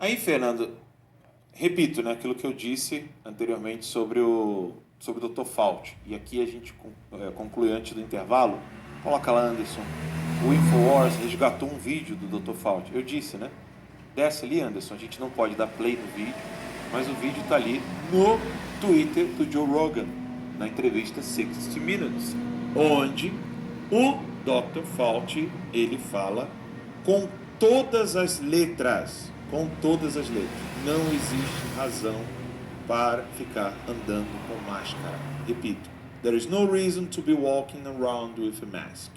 Aí, Fernando, repito, né, aquilo que eu disse anteriormente sobre o Dr. Fauci. E aqui a gente conclui antes do intervalo. Coloca lá, Anderson. O Infowars resgatou um vídeo do Dr. Fauci. Eu disse, né? Desce ali, Anderson. A gente não pode dar play no vídeo, mas o vídeo está ali no Twitter do Joe Rogan, na entrevista 60 Minutes, onde o Dr. Fauci, ele fala com todas as letras, não existe razão para ficar andando com máscara. Repito, there is no reason to be walking around with a mask.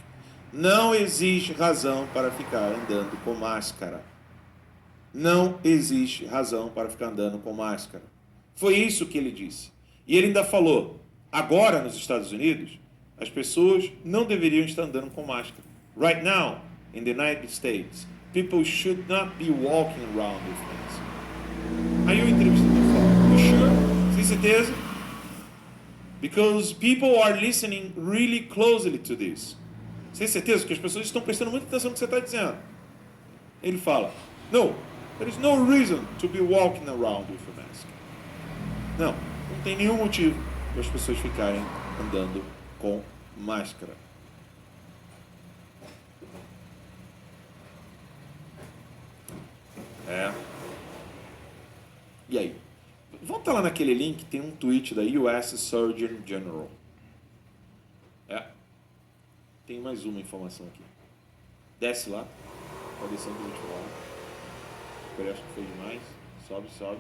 Não existe razão para ficar andando com máscara. Não existe razão para ficar andando com máscara. Foi isso que ele disse. E ele ainda falou, agora nos Estados Unidos, as pessoas não deveriam estar andando com máscara. Right now, in the United States, people should not be walking around with mask. Aí o entrevistador fala, you sure? Sem certeza? Because people are listening really closely to this. Sem certeza que as pessoas estão prestando muita atenção no que você está dizendo. Ele fala, no, there is no reason to be walking around with a mask. Não tem nenhum motivo para as pessoas ficarem andando com máscara. E aí? Volta lá naquele link, tem um tweet da US Surgeon General. Tem mais uma informação aqui. Desce lá. Pode descer do último lá. Eu acho que foi demais. Sobe.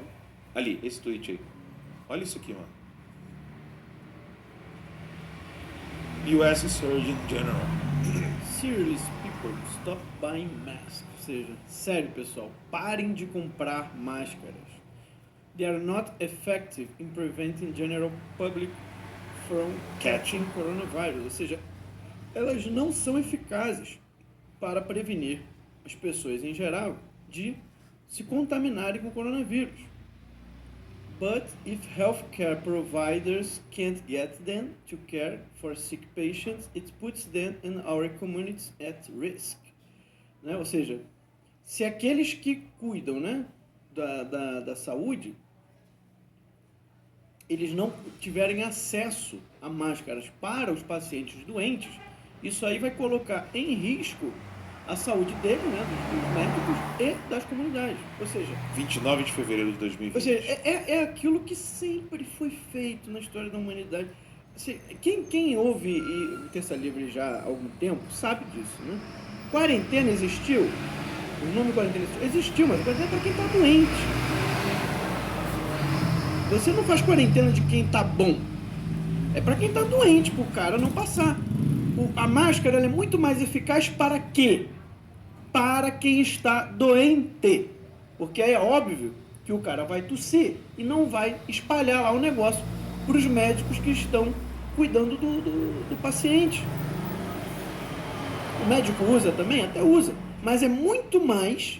Ali, esse tweet aí. Olha isso aqui, mano. US Surgeon General. Serious people, stop buying masks. Ou seja, sério pessoal, parem de comprar máscaras. They are not effective in preventing general public from catching coronavirus. Ou seja, elas não são eficazes para prevenir as pessoas em geral de se contaminarem com o coronavírus. But if healthcare providers can't get them to care for sick patients, it puts them and our communities at risk. Né? Ou seja, se aqueles que cuidam, né, da saúde, eles não tiverem acesso a máscaras para os pacientes doentes, isso aí vai colocar em risco a saúde dele, né, dos médicos e das comunidades. Ou seja, 29 de fevereiro de 2020. Ou seja, é aquilo que sempre foi feito na história da humanidade. Assim, quem ouve o Terça Livre já há algum tempo sabe disso, né? Quarentena existiu? O nome quarentena existiu, mas a quarentena é para quem está doente. Você não faz quarentena de quem está bom. É para quem está doente, para o cara não passar. A máscara ela é muito mais eficaz para quê? Para quem está doente. Porque é óbvio que o cara vai tossir e não vai espalhar lá o negócio para os médicos que estão cuidando do paciente. O médico usa também? Até usa. Mas é muito mais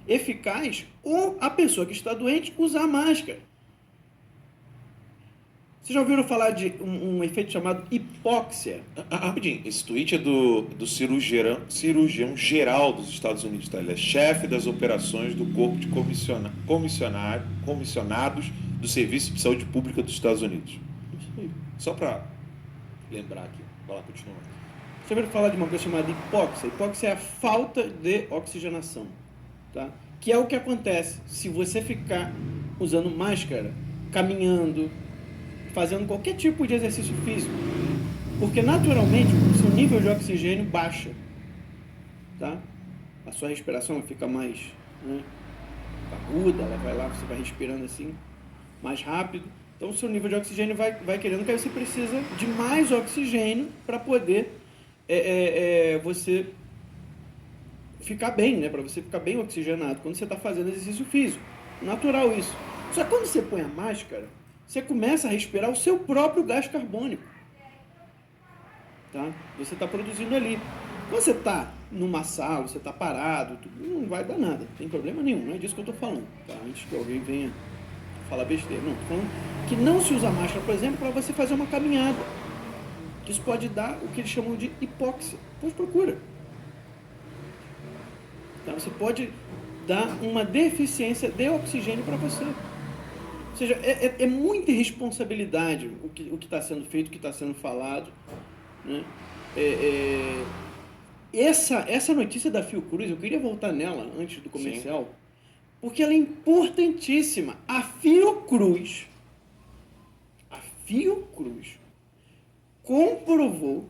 eficaz ou a pessoa que está doente usar máscara. Vocês já ouviram falar de um efeito chamado hipóxia? Rapidinho, esse tweet é do cirurgião geral dos Estados Unidos, tá? Ele é chefe das operações do corpo de comissionados do Serviço de Saúde Pública dos Estados Unidos. Só para lembrar aqui. Vai lá, continua. Você ouviu falar de uma coisa chamada hipóxia? Hipóxia é a falta de oxigenação, tá? Que é o que acontece se você ficar usando máscara, caminhando, fazendo qualquer tipo de exercício físico, porque naturalmente o seu nível de oxigênio baixa, tá? A sua respiração fica mais, né, aguda, ela vai lá, você vai respirando assim, mais rápido, então o seu nível de oxigênio vai querendo, que aí você precisa de mais oxigênio para poder você ficar bem, né? Para você ficar bem oxigenado quando você está fazendo exercício físico, natural isso. Só que quando você põe a máscara, você começa a respirar o seu próprio gás carbônico. Tá? Você está produzindo ali. Quando você está numa sala, você está parado, não vai dar nada, não tem problema nenhum, não é disso que eu estou falando. Tá? Antes que alguém venha falar besteira. Não, estou falando que não se usa máscara, por exemplo, para você fazer uma caminhada. Isso pode dar o que eles chamam de hipóxia. Depois procura. Tá? Você pode dar uma deficiência de oxigênio para você. Ou seja, é muita irresponsabilidade o que está sendo feito, o que está sendo falado, né? Essa notícia da Fiocruz, eu queria voltar nela antes do comercial, sim, porque ela é importantíssima. A Fiocruz comprovou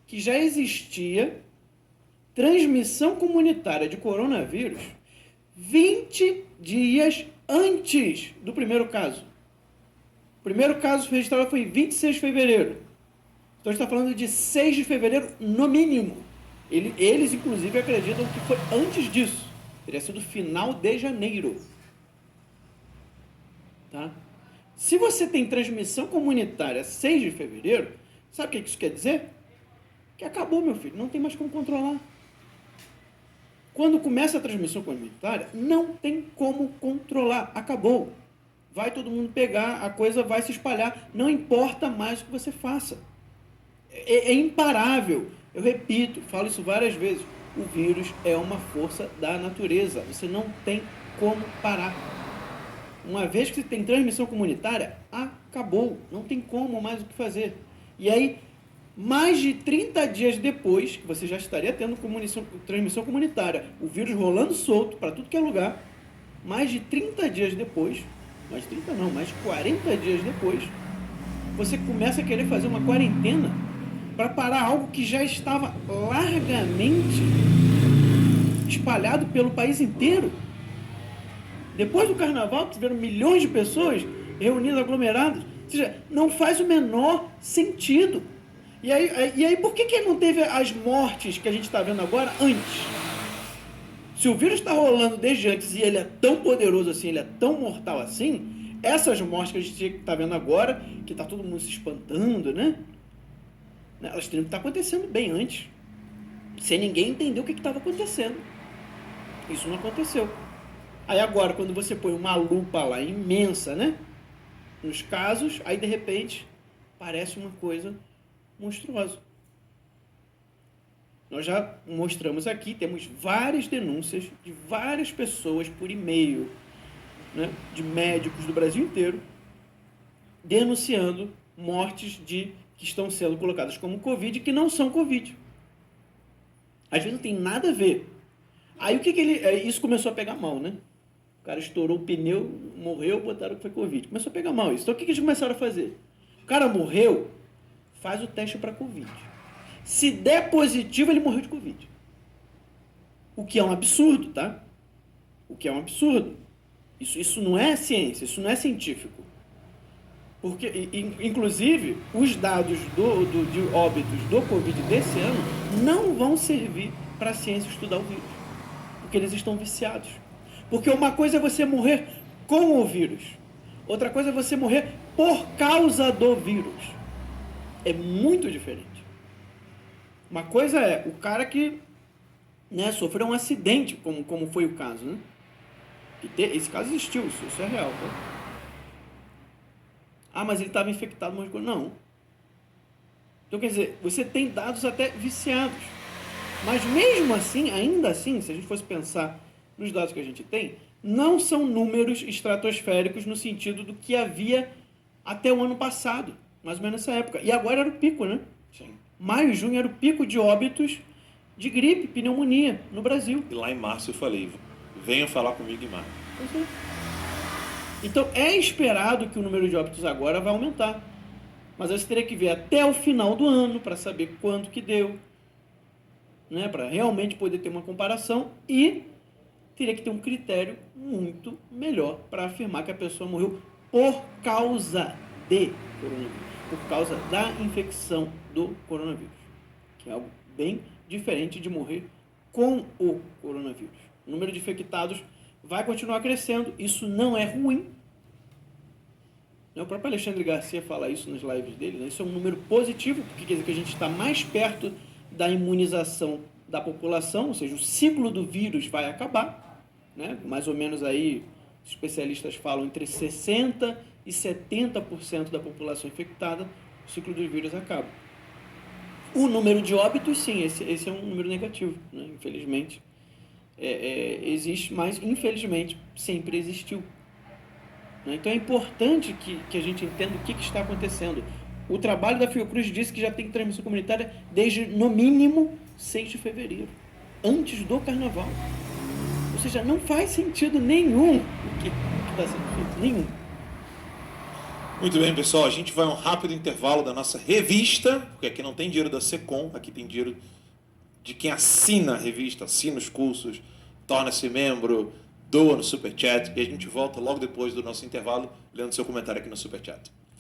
que já existia transmissão comunitária de coronavírus 20 dias antes do primeiro caso. O primeiro caso registrado foi em 26 de fevereiro. Então, a gente está falando de 6 de fevereiro, no mínimo. Eles, inclusive, acreditam que foi antes disso. Teria sido final de janeiro. Tá? Se você tem transmissão comunitária 6 de fevereiro, sabe o que isso quer dizer? Que acabou, meu filho. Não tem mais como controlar. Quando começa a transmissão comunitária, não tem como controlar. Acabou. Vai todo mundo pegar, a coisa vai se espalhar. Não importa mais o que você faça. É imparável. Eu repito, falo isso várias vezes. O vírus é uma força da natureza. Você não tem como parar. Uma vez que você tem transmissão comunitária, acabou. Não tem como mais o que fazer. E aí, mais de 30 dias depois, que você já estaria tendo transmissão comunitária, o vírus rolando solto para tudo que é lugar, mais de 30 dias depois, mais de 30 não, mais de 40 dias depois, você começa a querer fazer uma quarentena para parar algo que já estava largamente espalhado pelo país inteiro. Depois do carnaval, tiveram milhões de pessoas reunidas, aglomeradas. Ou seja, não faz o menor sentido. E aí por que não teve as mortes que a gente está vendo agora antes? Se o vírus está rolando desde antes e ele é tão poderoso assim, ele é tão mortal assim, essas mortes que a gente está vendo agora, que está todo mundo se espantando, né? Elas teriam que estar acontecendo bem antes, sem ninguém entender o que estava acontecendo. Isso não aconteceu. Aí agora, quando você põe uma lupa lá imensa, né, nos casos, aí de repente parece uma coisa monstruosa. Nós já mostramos aqui, temos várias denúncias de várias pessoas por e-mail, né, de médicos do Brasil inteiro, denunciando mortes que estão sendo colocadas como Covid, que não são Covid. Às vezes não tem nada a ver. Aí o que isso começou a pegar mal, né? O cara estourou o pneu, morreu, botaram que foi Covid. Começou a pegar mal isso. Então o que eles começaram a fazer? O cara morreu, faz o teste para Covid. Se der positivo, ele morreu de Covid. O que é um absurdo, tá? O que é um absurdo. Isso não é ciência, isso não é científico. Porque, inclusive, os dados de óbitos do Covid desse ano não vão servir para a ciência estudar o vírus. Porque eles estão viciados. Porque uma coisa é você morrer com o vírus. Outra coisa é você morrer por causa do vírus. É muito diferente. Uma coisa é o cara que, né, sofreu um acidente, como foi o caso, né? Esse caso existiu, isso é real, tá? Ah, mas ele estava infectado, mas não. Então, quer dizer, você tem dados até viciados. Mas mesmo assim, ainda assim, se a gente fosse pensar nos dados que a gente tem, não são números estratosféricos no sentido do que havia até o ano passado, mais ou menos nessa época. E agora era o pico, né? Sim. Maio e junho era o pico de óbitos de gripe, pneumonia no Brasil. E lá em março eu falei, venham falar comigo em março. Então é esperado que o número de óbitos agora vai aumentar. Mas você teria que ver até o final do ano para saber quanto que deu, né? Para realmente poder ter uma comparação, e teria que ter um critério muito melhor para afirmar que a pessoa morreu por causa de coronavírus, por causa da infecção do coronavírus, que é algo bem diferente de morrer com o coronavírus. O número de infectados vai continuar crescendo, isso não é ruim. O próprio Alexandre Garcia fala isso nas lives dele, né? Isso é um número positivo, porque quer dizer que a gente está mais perto da imunização da população, ou seja, o ciclo do vírus vai acabar, né? Mais ou menos aí, especialistas falam, entre 60% e 70% da população infectada, o ciclo do vírus acaba. O número de óbitos, sim, esse é um número negativo, né? Infelizmente. existe, mas infelizmente sempre existiu. Né? Então é importante que a gente entenda o que está acontecendo. O trabalho da Fiocruz disse que já tem transmissão comunitária desde, no mínimo, 6 de fevereiro, antes do carnaval. Ou seja, não faz sentido nenhum o que está sendo feito, nenhum. Muito bem, pessoal, a gente vai a um rápido intervalo da nossa revista, porque aqui não tem dinheiro da Secom, aqui tem dinheiro de quem assina a revista, assina os cursos, torna-se membro, doa no Superchat, e a gente volta logo depois do nosso intervalo, lendo seu comentário aqui no Superchat.